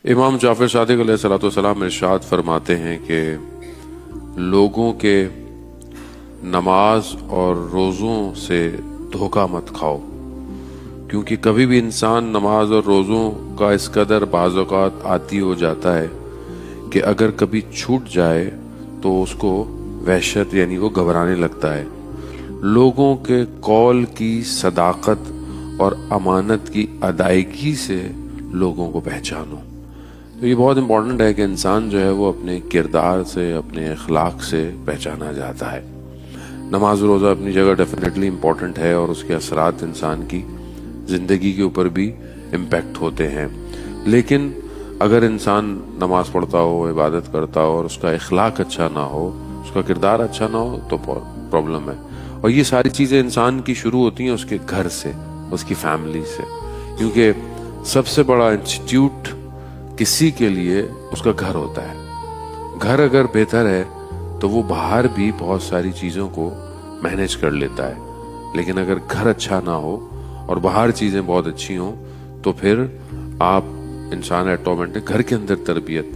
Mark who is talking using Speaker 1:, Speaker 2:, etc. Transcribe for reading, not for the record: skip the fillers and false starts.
Speaker 1: इमाम जाफर सादिक अलैहिस्सलाम इरशाद फरमाते हैं कि लोगों के नमाज और रोज़ों से धोखा मत खाओ, क्योंकि कभी भी इंसान नमाज और रोज़ों का इस कदर बाज़ औक़ात आदी हो जाता है कि अगर कभी छूट जाए तो उसको वहशत यानी वो घबराने लगता है। लोगों के कौल की सदाकत और अमानत की अदायगी से लोगों को पहचानो। तो ये बहुत इम्पोर्टेंट है कि इंसान जो है वो अपने किरदार से, अपने अखलाक से पहचाना जाता है। नमाज रोज़ा अपनी जगह डेफिनेटली इम्पोर्टेंट है और उसके असरात इंसान की ज़िंदगी के ऊपर भी इम्पेक्ट होते हैं, लेकिन अगर इंसान नमाज पढ़ता हो, इबादत करता हो और उसका अखलाक अच्छा ना हो, उसका किरदार अच्छा ना हो, तो प्रॉब्लम है। और ये सारी चीज़ें इंसान की शुरू होती हैं उसके घर से, उसकी फैमिली से, क्योंकि सबसे बड़ा इंस्टीट्यूट किसी के लिए उसका घर होता है। घर अगर बेहतर है तो वो बाहर भी बहुत सारी चीज़ों को मैनेज कर लेता है, लेकिन अगर घर अच्छा ना हो और बाहर चीज़ें बहुत अच्छी हों तो फिर आप इंसान ऑटोमेटिक घर के अंदर तरबियत